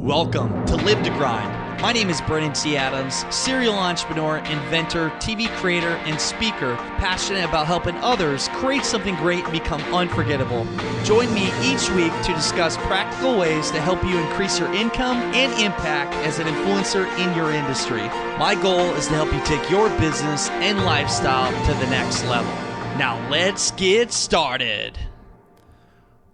Welcome to Live to Grind. My name is Brennan T. Adams, serial entrepreneur, inventor, TV creator, and speaker, passionate about helping others create something great and become unforgettable. Join me each week to discuss practical ways to help you increase your income and impact as an influencer in your industry. My goal is to help you take your business and lifestyle to the next level. Now let's get started.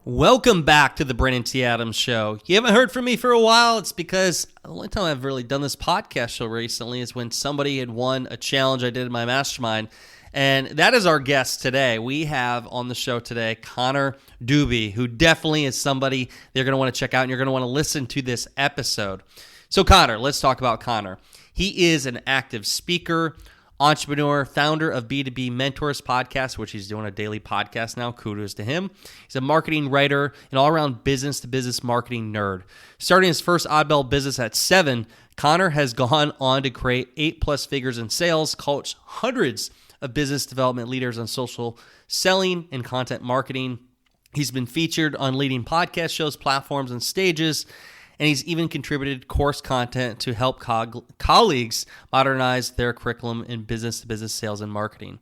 Welcome back to the Brennan T. Adams Show. You haven't heard from me for a while. It's because the only time I've really done this podcast show recently is when somebody had won a challenge I did in my mastermind. And that is our guest today. We have on the show today Connor Doobie, who definitely is somebody you're going to want to check out and you're going to want to listen to this episode. So Connor, let's talk about Connor. He is an active speaker, entrepreneur, founder of B2B Mentors podcast, which he's doing a daily podcast now. Kudos to him. He's a marketing writer, an all-around business-to-business marketing nerd. Starting his first oddball business at 7, Connor has gone on to create 8+ figures in sales, coach hundreds of business development leaders on social selling and content marketing. He's been featured on leading podcast shows, platforms, and stages, and he's even contributed course content to help colleagues modernize their curriculum in business-to-business sales and marketing.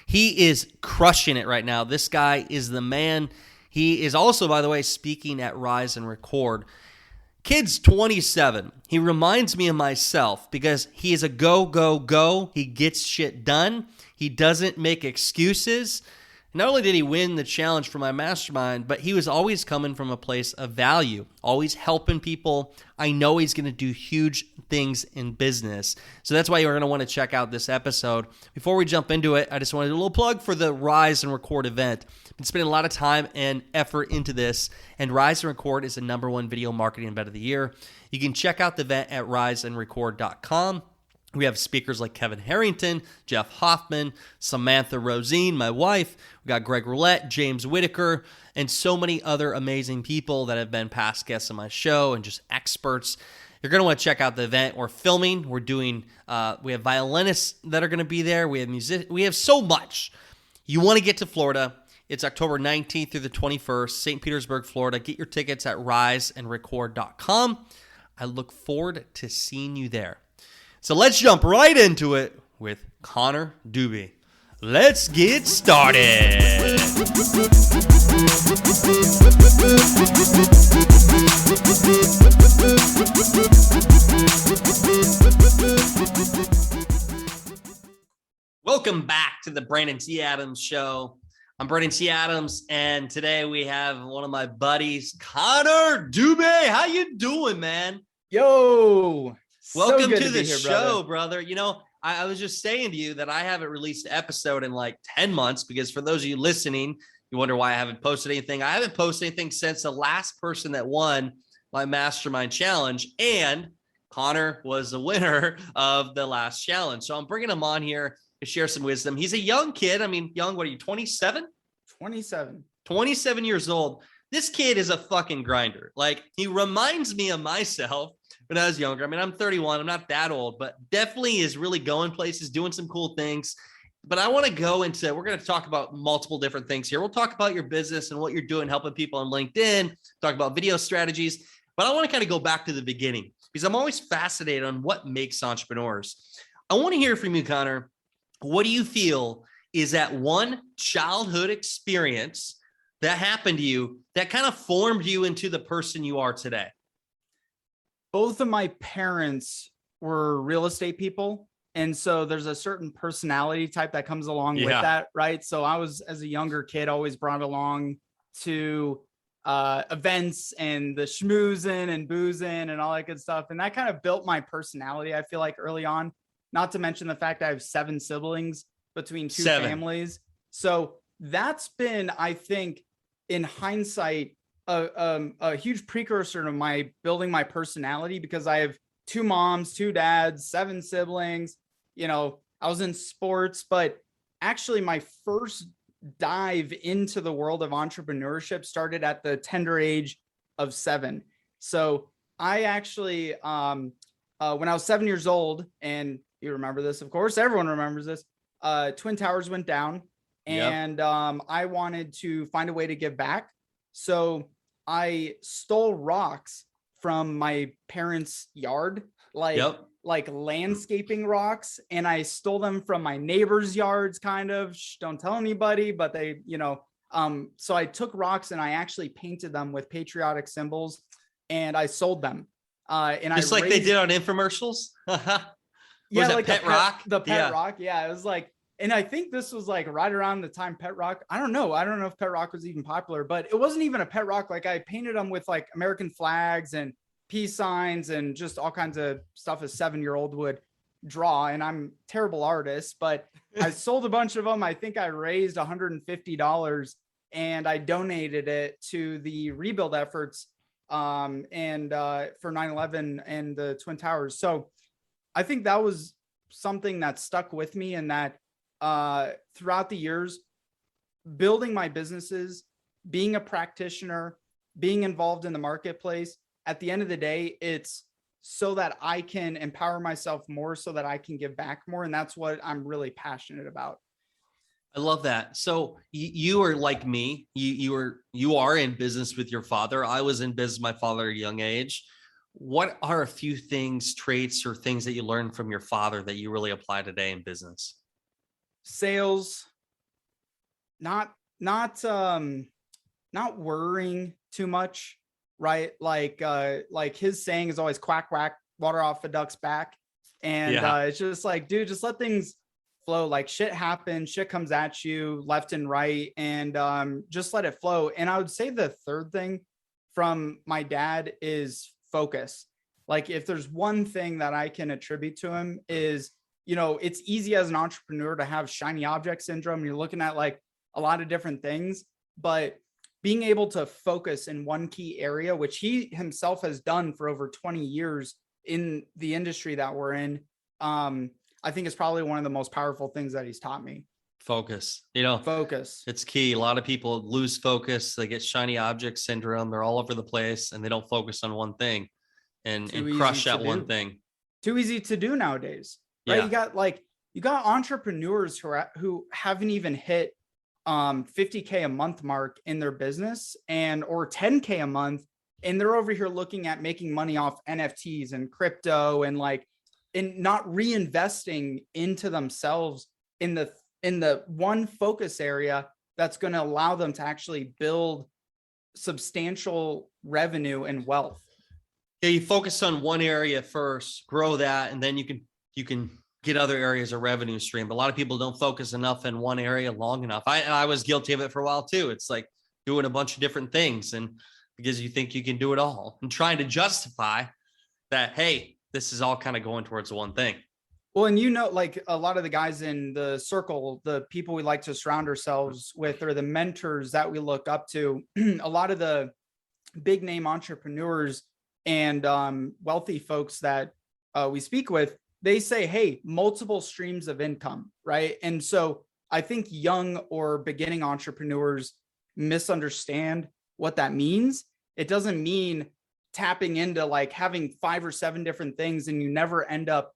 He is crushing it right now. This guy is the man. He is also, by the way, speaking at Rise and Record. Kid's 27. He reminds me of myself because he is a go, go, go. He gets shit done. He doesn't make excuses. Not only did he win the challenge for my mastermind, but he was always coming from a place of value, always helping people. I know he's going to do huge things in business. So that's why you're going to want to check out this episode. Before we jump into it, I just want to do a little plug for the Rise and Record event. I've been spending a lot of time and effort into this, and Rise and Record is the #1 video marketing event of the year. You can check out the event at riseandrecord.com. We have speakers like Kevin Harrington, Jeff Hoffman, Samantha Rosine, my wife. We got Greg Roulette, James Whitaker, and so many other amazing people that have been past guests on my show and just experts. You're going to want to check out the event. We're filming. We're doing. We have violinists that are going to be there. We have music. We have so much. You want to get to Florida. It's October 19th through the 21st, St. Petersburg, Florida. Get your tickets at riseandrecord.com. I look forward to seeing you there. So let's jump right into it with Connor Doobie. Let's get started. Welcome back to the Brennan T. Adams Show. I'm Brennan T. Adams, and today we have one of my buddies, Connor Doobie. How you doing, man? Yo. Welcome to the show, brother. You know, I was just saying to you that I haven't released an episode in like 10 months because for those of you listening, you wonder why I haven't posted anything. I haven't posted anything since the last person that won my mastermind challenge, and Connor was the winner of the last challenge. So I'm bringing him on here to share some wisdom. He's a young kid. I mean, young, what are you, 27? 27. 27 years old. This kid is a fucking grinder. Like, he reminds me of myself when I was younger. I mean, I'm 31. I'm not that old, but definitely is really going places, doing some cool things. But I want to go into, we're going to talk about multiple different things here. We'll talk about your business and what you're doing, helping people on LinkedIn, talk about video strategies. But I want to kind of go back to the beginning because I'm always fascinated on what makes entrepreneurs. I want to hear from you, Connor. What do you feel is that one childhood experience that happened to you that kind of formed you into the person you are today? Both of my parents were real estate people. And so there's a certain personality type that comes along with that, right? So I was, as a younger kid, always brought along to events and the schmoozing and boozing and all that good stuff. And that kind of built my personality, I feel like, early on, not to mention the fact I have 7 siblings between 2 families. So that's been, I think, in hindsight, a huge precursor to my building my personality, because I have 2 moms, 2 dads, 7 siblings. You know, I was in sports, but actually my first dive into the world of entrepreneurship started at the tender age of 7. So I actually, when I was 7 years old, and you remember this, of course, everyone remembers this, Twin Towers went down, and I wanted to find a way to give back. So I stole rocks from my parents' yard, like landscaping rocks, and I stole them from my neighbors' yards, kind of. Shh, don't tell anybody, but they, so I took rocks and I actually painted them with patriotic symbols, and I sold them. And just like they did on infomercials. Yeah, was like Pet Rock? The Pet Rock. Yeah, it was like, and I think this was like right around the time Pet Rock. I don't know if Pet Rock was even popular, but it wasn't even a Pet Rock. Like I painted them with like American flags and peace signs and just all kinds of stuff a 7-year-old would draw. And I'm a terrible artist, but I sold a bunch of them. I think I raised $150 and I donated it to the rebuild efforts for 9/11 and the Twin Towers. So I think that was something that stuck with me, and that throughout the years, building my businesses, being a practitioner, being involved in the marketplace, at the end of the day, it's so that I can empower myself more, so that I can give back more. And that's what I'm really passionate about. I love that. So you are like me. You are in business with your father. I was in business with my father at a young age. What are a few things, traits, or things that you learned from your father that you really apply today in business? Sales, not worrying too much, right? Like his saying is always quack, quack, water off a duck's back. And it's just like, dude, just let things flow. Like shit happens, shit comes at you left and right, and just let it flow. And I would say the third thing from my dad is focus. Like if there's one thing that I can attribute to him is, it's easy as an entrepreneur to have shiny object syndrome. You're looking at like a lot of different things, but being able to focus in one key area, which he himself has done for over 20 years in the industry that we're in, I think is probably one of the most powerful things that he's taught me. Focus, focus. It's key. A lot of people lose focus. They get shiny object syndrome. They're all over the place and they don't focus on one thing and crush that one thing. Too easy to do nowadays, right? Yeah. You got entrepreneurs who haven't even hit 50K a month mark in their business or 10K a month. And they're over here looking at making money off NFTs and crypto and not reinvesting into themselves in the one focus area that's going to allow them to actually build substantial revenue and wealth. Yeah, you focus on one area first, grow that, and then you can get other areas of revenue stream. But a lot of people don't focus enough in one area long enough. I was guilty of it for a while too. It's like doing a bunch of different things, and because you think you can do it all and trying to justify that, hey, this is all kind of going towards one thing. Well, and like a lot of the guys in the circle, the people we like to surround ourselves with, or the mentors that we look up to, a lot of the big name entrepreneurs and wealthy folks that we speak with, they say, hey, multiple streams of income, right? And so I think young or beginning entrepreneurs misunderstand what that means. It doesn't mean tapping into like having 5 or 7 different things and you never end up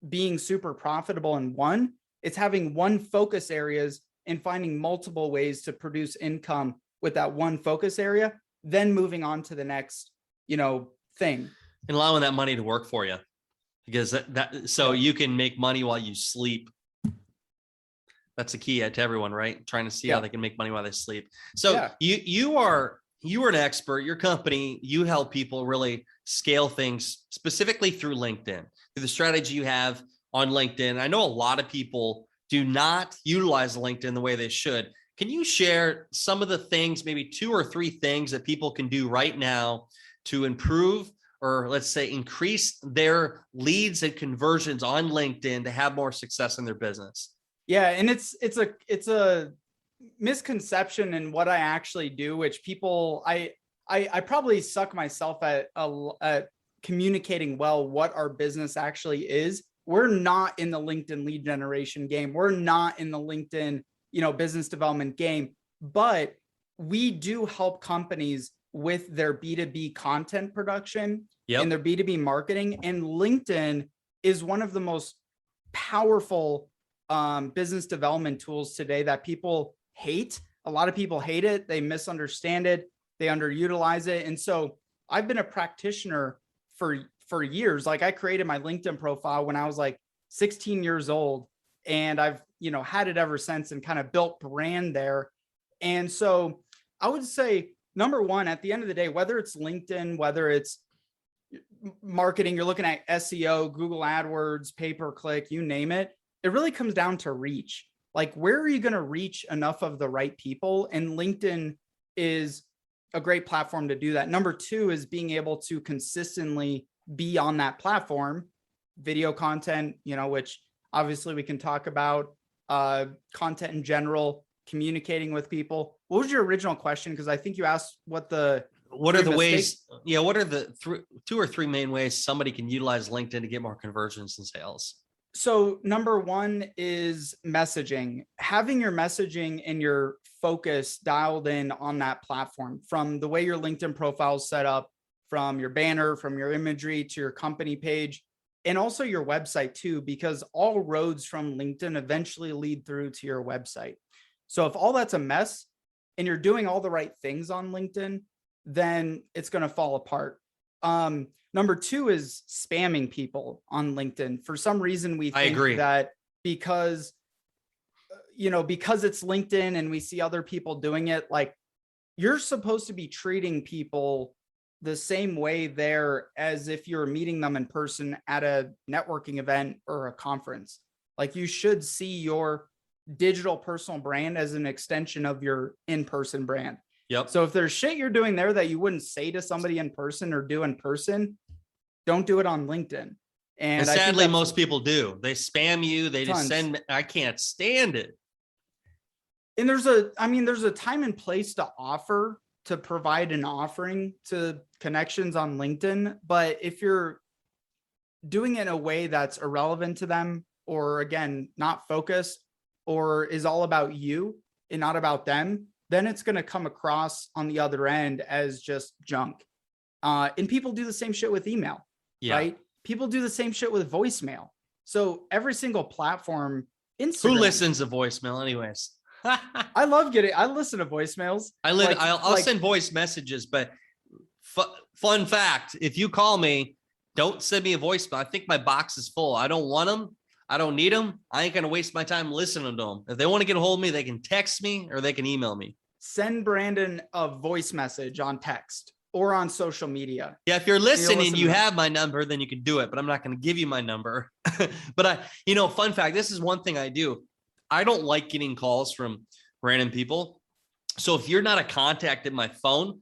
being super profitable in one. It's having one focus areas and finding multiple ways to produce income with that one focus area, then moving on to the next, thing. And allowing that money to work for you, because so you can make money while you sleep. That's a key to everyone, right? Trying to see how they can make money while they sleep. So you are an expert. Your company, you help people really scale things specifically through LinkedIn, through the strategy you have on LinkedIn. I know a lot of people do not utilize LinkedIn the way they should. Can you share some of the things, maybe 2 or 3 things that people can do right now to improve, or let's say increase their leads and conversions on LinkedIn to have more success in their business? Yeah. And it's a misconception in what I actually do, which people, I probably suck myself at communicating well what our business actually is. We're not in the LinkedIn lead generation game. We're not in the LinkedIn, business development game, but we do help companies with their B2B content production and their B2B marketing. And LinkedIn is one of the most powerful business development tools today that people hate. A lot of people hate it. They misunderstand it. They underutilize it. And so I've been a practitioner for years. Like I created my LinkedIn profile when I was like 16 years old, and I've, had it ever since and kind of built brand there. And so I would say, number one, at the end of the day, whether it's LinkedIn, whether it's marketing, you're looking at SEO, Google AdWords, pay-per-click, you name it, it really comes down to reach. Like, where are you going to reach enough of the right people? And LinkedIn is a great platform to do that. Number two is being able to consistently be on that platform, video content, which obviously we can talk about, content in general, communicating with people. What was your original question? Because I think you asked what are the ways? Yeah, what are the two or three main ways somebody can utilize LinkedIn to get more conversions and sales? So number one is messaging, having your messaging and your focus dialed in on that platform, from the way your LinkedIn profile is set up, from your banner, from your imagery to your company page, and also your website too, because all roads from LinkedIn eventually lead through to your website. So if all that's a mess and you're doing all the right things on LinkedIn, then it's going to fall apart. Number two is spamming people on LinkedIn. For some reason, we think that because it's LinkedIn and we see other people doing it, like, you're supposed to be treating people the same way there as if you're meeting them in person at a networking event or a conference. Like, you should see your digital personal brand as an extension of your in-person brand. Yep. So if there's shit you're doing there that you wouldn't say to somebody in person or do in person, don't do it on LinkedIn. And sadly, most people do. They spam you. They just send. I can't stand it. And there's a time and place to offer, to provide an offering to connections on LinkedIn. But if you're doing it in a way that's irrelevant to them, or again, not focused, or is all about you and not about them, then it's going to come across on the other end as just junk. And people do the same shit with email, right? People do the same shit with voicemail. So every single platform, Instagram. Who listens to voicemail anyways? I listen to voicemails. I'll send voice messages, but fun fact, if you call me, don't send me a voicemail. I think my box is full. I don't want them. I don't need them. I ain't going to waste my time listening to them. If they want to get a hold of me, they can text me or they can email me. Send Brandon a voice message on text or on social media. Yeah, if you're listening, you have my number, then you can do it, but I'm not going to give you my number. But fun fact, this is one thing I do. I don't like getting calls from random people. So if you're not a contact in my phone,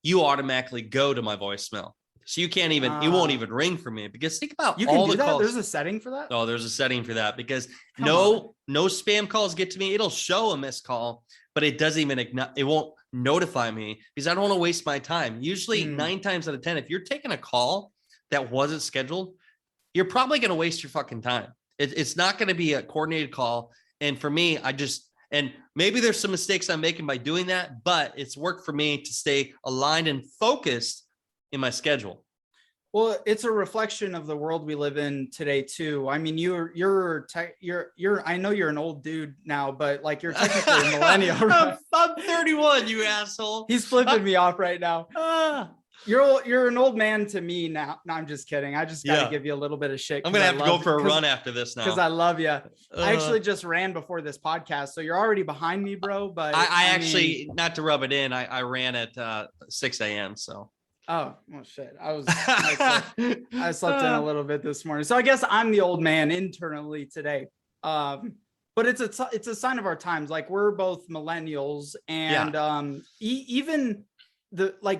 you automatically go to my voicemail. So you can't even, it won't even ring for me, because think about you all can do the that. calls. There's a setting for that. Oh, there's a setting for that, because no spam calls get to me. It'll show a missed call, but it doesn't even, it won't notify me, because I don't want to waste my time. Usually 9 times out of 10, if you're taking a call that wasn't scheduled, you're probably going to waste your fucking time. It's not going to be a coordinated call. And for me, and maybe there's some mistakes I'm making by doing that, but it's worked for me to stay aligned and focused in my schedule. Well, it's a reflection of the world we live in today too. I mean, you're I know you're an old dude now, but like, you're technically a millennial. Right? I'm 31, you asshole. He's flipping me off right now. You're an old man to me now. No, I'm just kidding. I just got to give you a little bit of shit. I'm going to have to go for a run after this now. Because I love you. I actually just ran before this podcast, so you're already behind me, bro. But I actually, not to rub it in, I ran at 6 a.m. So. Oh, well, shit. I slept in a little bit this morning. So I guess I'm the old man internally today. But it's a sign of our times. Like, we're both millennials, and even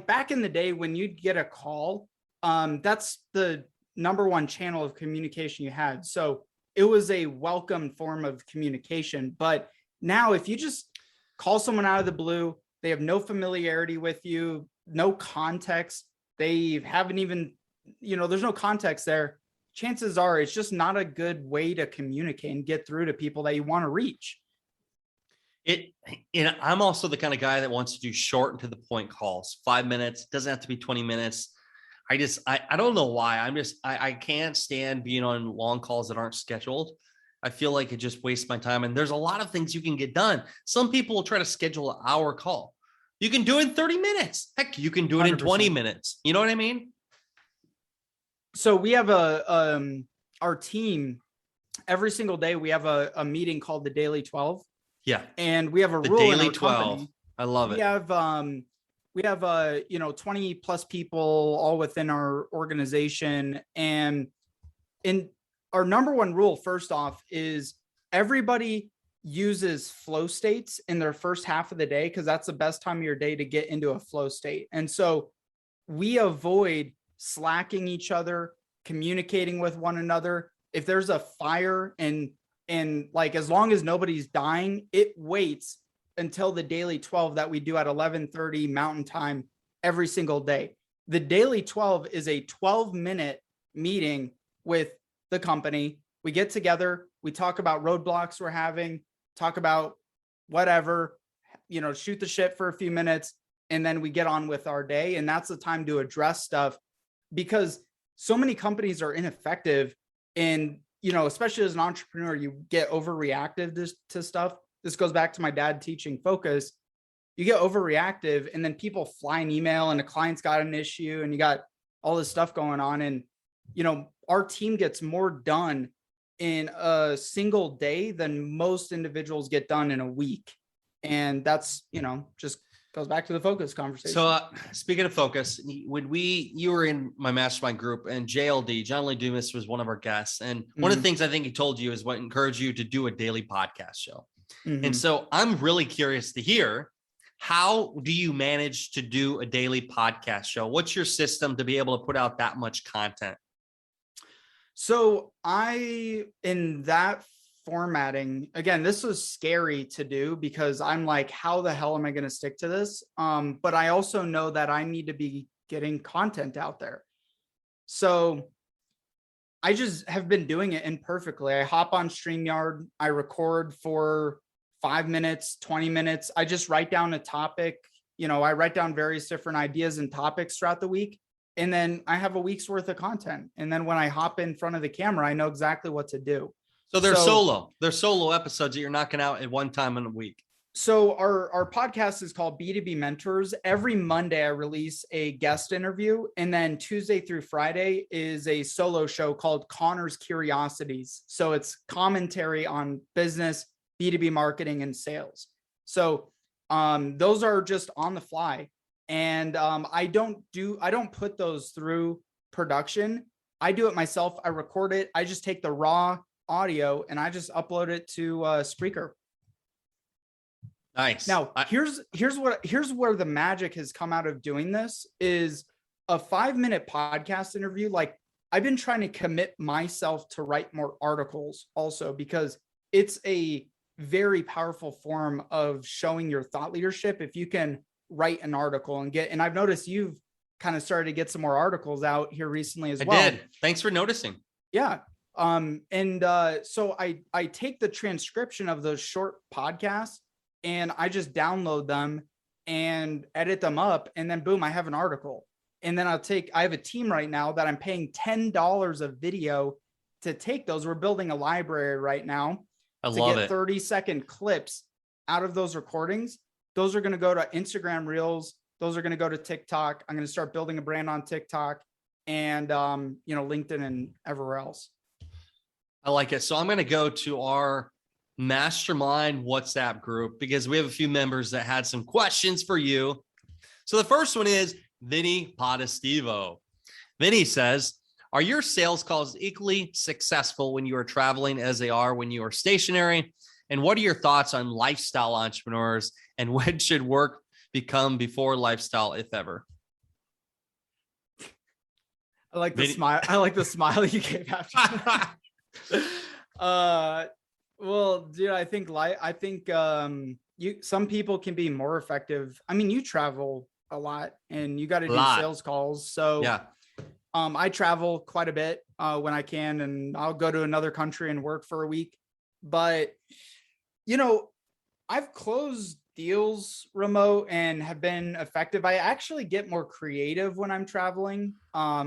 back in the day when you'd get a call, that's the number one channel of communication you had. So it was a welcome form of communication. But now, if you just call someone out of the blue, they have no familiarity with you, no context, they haven't even, there's no context there. Chances are it's just not a good way to communicate and get through to people that you want to reach. I'm also the kind of guy that wants to do short and to the point calls. 5 minutes, doesn't have to be 20 minutes. I don't know why. I can't stand being on long calls that aren't scheduled. I feel like it just wastes my time. And there's a lot of things you can get done. Some people will try to schedule an hour call. You can do it in 30 minutes. Heck, you can do it in 20 minutes. You know what I mean? So we have our team, every single day we have a meeting called the Daily 12. Yeah. And we have a the rule Daily in our 12. company. I love it. We have 20 plus people all within our organization. And in our number one rule, first off, is everybody uses flow states in their first half of the day, because that's the best time of your day to get into a flow state. And so we avoid slacking each other, communicating with one another. If there's a fire and like, as long as nobody's dying, it waits until the Daily 12 that we do at 11:30 Mountain Time every single day. The Daily 12 is a 12-minute meeting with the company. We get together, we talk about roadblocks we're having, talk about whatever, shoot the shit for a few minutes, and then we get on with our day. And that's the time to address stuff, because so many companies are ineffective. And, especially as an entrepreneur, you get overreactive to stuff. This goes back to my dad teaching focus. You get overreactive, and then people fly an email and a client's got an issue and you got all this stuff going on. And, our team gets more done in a single day than most individuals get done in a week. And that's, just goes back to the focus conversation. So speaking of focus, when you were in my mastermind group, and JLD, John Lee Dumas, was one of our guests. And one of the things I think he told you is what encouraged you to do a daily podcast show. And so I'm really curious to hear, how do you manage to do a daily podcast show? What's your system to be able to put out that much content? So in that formatting, again, this was scary to do, because I'm like, how the hell am I going to stick to this? But I also know that I need to be getting content out there. So I just have been doing it imperfectly. I hop on StreamYard, I record for 5 minutes, 20 minutes. I just write down a topic. I write down various different ideas and topics throughout the week. And then I have a week's worth of content. And then when I hop in front of the camera, I know exactly what to do. So they're solo episodes that you're knocking out at one time in a week. So our podcast is called B2B Mentors. Every Monday I release a guest interview. And then Tuesday through Friday is a solo show called Connor's Curiosities. So it's commentary on business, B2B marketing, and sales. So those are just on the fly. And I don't put those through production. I do it myself. I record it. I just take the raw audio and I just upload it to Spreaker. Nice. Now, here's where the magic has come out of doing this is a 5-minute podcast interview. Like, I've been trying to commit myself to write more articles also, because it's a very powerful form of showing your thought leadership. If you can write an article and I've noticed you've kind of started to get some more articles out here recently as well. I did. Thanks for noticing. Yeah. So I take the transcription of those short podcasts and I just download them and edit them up, and then boom, I have an article. And then I have a team right now that I'm paying $10 a video to take those. We're building a library right now to get 30-second clips out of those recordings. Those are going to go to Instagram Reels. Those are going to go to TikTok. I'm going to start building a brand on TikTok and, LinkedIn and everywhere else. I like it. So I'm going to go to our mastermind WhatsApp group because we have a few members that had some questions for you. So the first one is Vinny Potestivo. Vinny says, are your sales calls equally successful when you are traveling as they are when you are stationary? And what are your thoughts on lifestyle entrepreneurs, and when should work become before lifestyle, if ever? I like the smile. I like the smile you gave after. Well, dude, I think some people can be more effective. I mean, you travel a lot and you got to do sales calls. So yeah, I travel quite a bit when I can, and I'll go to another country and work for a week. But, I've closed deals remote and have been effective. I actually get more creative when I'm traveling.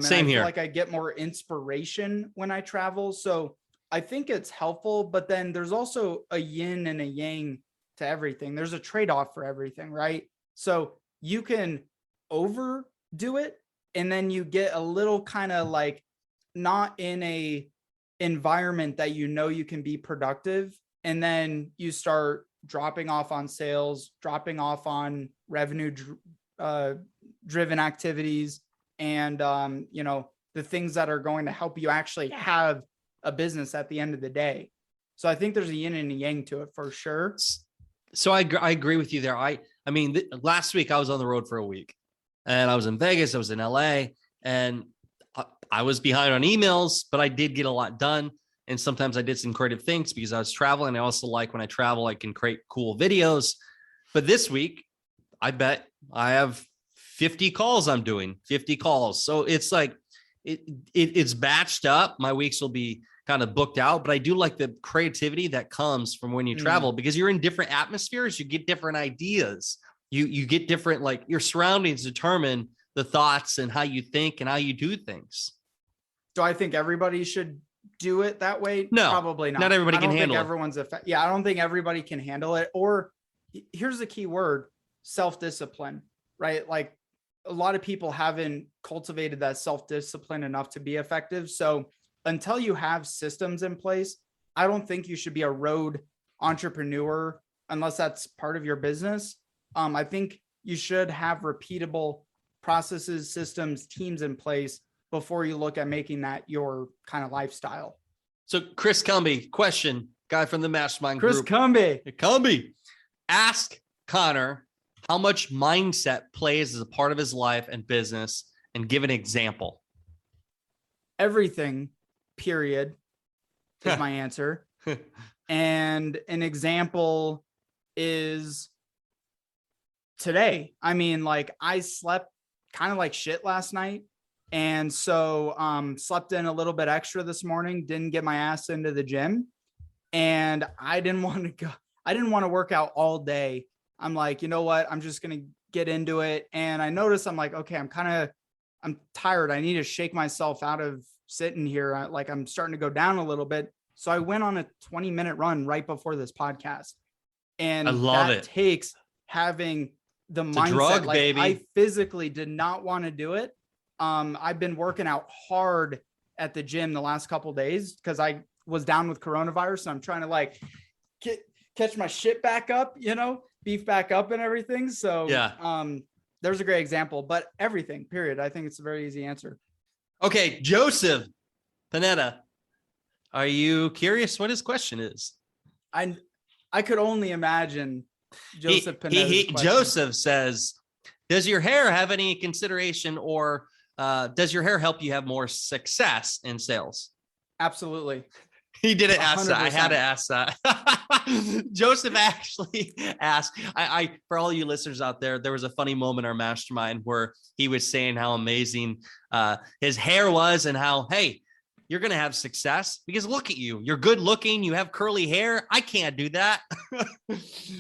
Same here. Feel like I get more inspiration when I travel. So I think it's helpful, but then there's also a yin and a yang to everything. There's a trade-off for everything, right? So you can overdo it, and then you get a little kind of like not in a environment that you can be productive, and then you start dropping off on sales, dropping off on revenue driven activities, and the things that are going to help you actually have a business at the end of the day. So I think there's a yin and a yang to it for sure. So I agree with you there. I mean, last week I was on the road for a week, and I was in Vegas, I was in LA, and I was behind on emails, but I did get a lot done. And sometimes I did some creative things because I was traveling. I also like when I travel, I can create cool videos. But this week, I bet I have 50 calls I'm doing, 50 calls. So it's like, it's batched up. My weeks will be kind of booked out, but I do like the creativity that comes from when you travel, because you're in different atmospheres. You get different ideas. You get different, like your surroundings determine the thoughts and how you think and how you do things. Do I think everybody should do it that way? No, probably not. Not everybody can handle it. I don't think everybody can handle it. Or here's the key word: self-discipline, right? Like a lot of people haven't cultivated that self-discipline enough to be effective. So until you have systems in place, I don't think you should be a road entrepreneur unless that's part of your business. I think you should have repeatable processes, systems, teams in place before you look at making that your kind of lifestyle. So Chris Cumby, question, guy from the mastermind Chris group. Cumby. Ask Connor how much mindset plays as a part of his life and business, and give an example. Everything, period, is my answer. And an example is today. I mean, like I slept kind of like shit last night. And so slept in a little bit extra this morning, didn't get my ass into the gym. And I didn't want to go. I didn't want to work out all day. I'm like, you know what? I'm just going to get into it. And I noticed, I'm like, okay, I'm tired. I need to shake myself out of sitting here. I'm starting to go down a little bit. So I went on a 20-minute run right before this podcast. And I love it. Takes having the mindset. Drug, baby. I physically did not want to do it. I've been working out hard at the gym the last couple of days because I was down with coronavirus. So I'm trying to catch my shit back up, beef back up and everything. So yeah, there's a great example, but everything, period. I think it's a very easy answer. Okay. Joseph Panetta, are you curious what his question is? I could only imagine Joseph Panetta's Joseph says, does your hair have any consideration, or does your hair help you have more success in sales? Absolutely. He didn't ask that. I had to ask that. Joseph actually asked, I for all you listeners out there, there was a funny moment in our mastermind where he was saying how amazing his hair was and how, hey, you're going to have success because look at you. You're good looking. You have curly hair. I can't do that.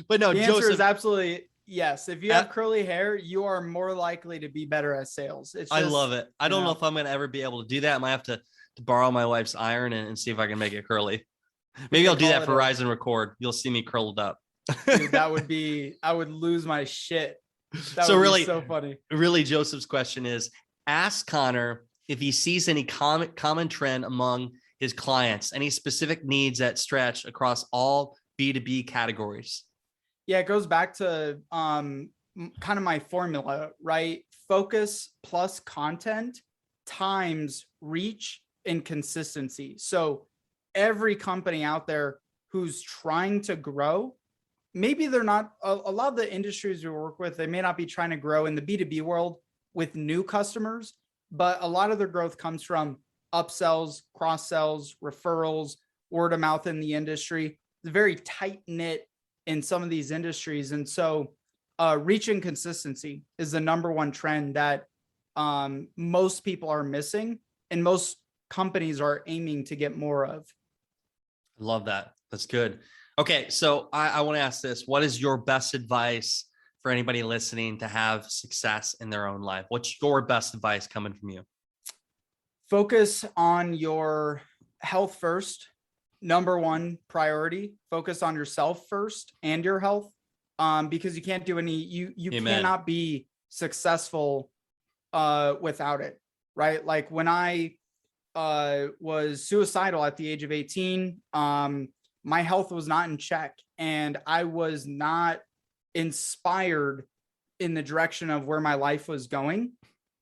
But no, the Joseph, answer is absolutely yes. If you have curly hair, you are more likely to be better at sales. I love it. I don't know if I'm going to ever be able to do that. I might have to borrow my wife's iron and see if I can make it curly. Maybe I'll do that for Rise and Record. You'll see me curled up. Dude, I would lose my shit. That so would really, be so funny. Really, Joseph's question is, ask Connor if he sees any common trend among his clients, any specific needs that stretch across all B2B categories. Yeah, it goes back to kind of my formula, right? Focus plus content times reach and consistency. So every company out there who's trying to grow, maybe they're not, a lot of the industries we work with, they may not be trying to grow in the B2B world with new customers, but a lot of their growth comes from upsells, cross sells, referrals, word of mouth in the industry. It's very tight knit in some of these industries. And so reach and consistency is the number one trend that most people are missing and most companies are aiming to get more of. Love that. That's good. Okay. So I want to ask this. What is your best advice for anybody listening to have success in their own life? What's your best advice coming from you? Focus on your health first. Number one priority, focus on yourself first and your health. Because you can't do you cannot be successful without it, right? Like when I was suicidal at the age of 18, my health was not in check, and I was not inspired in the direction of where my life was going.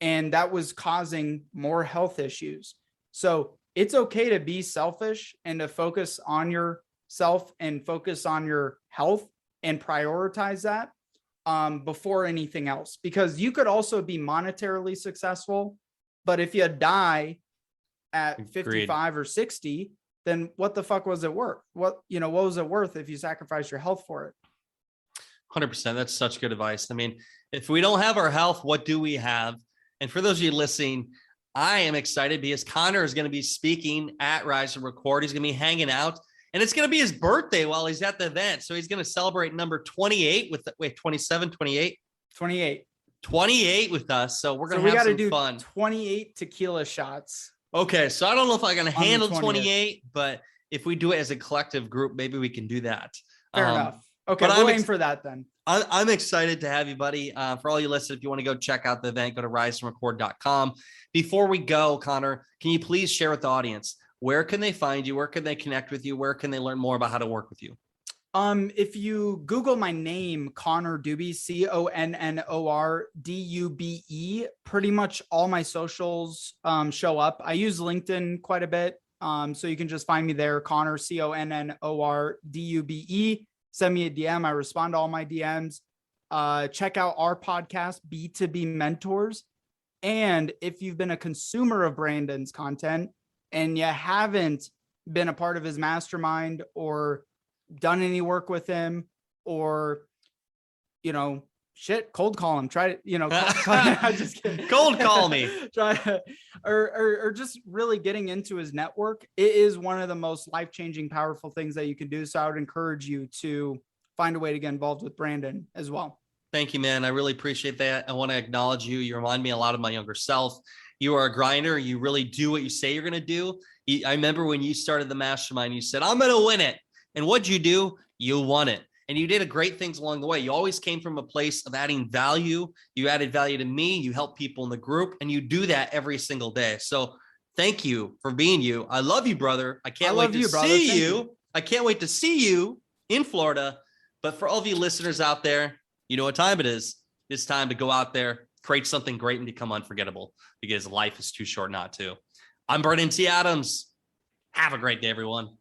And that was causing more health issues. So it's okay to be selfish and to focus on yourself and focus on your health and prioritize that before anything else, because you could also be monetarily successful, but if you die at 55 or 60, then what the fuck was it worth? What was it worth if you sacrificed your health for it? 100%. That's such good advice. I mean, if we don't have our health, what do we have? And for those of you listening, I am excited because Connor is going to be speaking at Rise and Record. He's going to be hanging out, and it's going to be his birthday while he's at the event. So he's going to celebrate number 28 with 27, 28, 28 with us. So we're going to have some fun. 28 tequila shots. Okay. So I don't know if I'm going to handle 28, but if we do it as a collective group, maybe we can do that. Fair enough. Okay, we'll aim for that then. I'm excited to have you, buddy. For all you listeners, if you want to go check out the event, go to riseandrecord.com. Before we go, Connor, can you please share with the audience, where can they find you? Where can they connect with you? Where can they learn more about how to work with you? If you Google my name, Connor Dube, CONNORDUBE, pretty much all my socials show up. I use LinkedIn quite a bit. So you can just find me there, Connor, CONNORDUBE. Send me a DM. I respond to all my DMs. Check out our podcast, B2B Mentors. And if you've been a consumer of Brandon's content and you haven't been a part of his mastermind or done any work with him, or, cold call him, try to, I'm just kidding. Cold call me. or just really getting into his network. It is one of the most life-changing, powerful things that you can do. So I would encourage you to find a way to get involved with Brandon as well. Thank you, man. I really appreciate that. I want to acknowledge you. You remind me a lot of my younger self. You are a grinder. You really do what you say you're going to do. I remember when you started the mastermind, you said, I'm going to win it. And what'd you do? You won it. And you did great things along the way. You always came from a place of adding value. You added value to me. You help people in the group, and you do that every single day. So thank you for being you. I love you, brother. I can't wait to see you. I can't wait to see you in Florida. But for all of you listeners out there, you know what time it is. It's time to go out there, create something great, and become unforgettable, because life is too short not to. I'm Brandon T. Adams. Have a great day, everyone.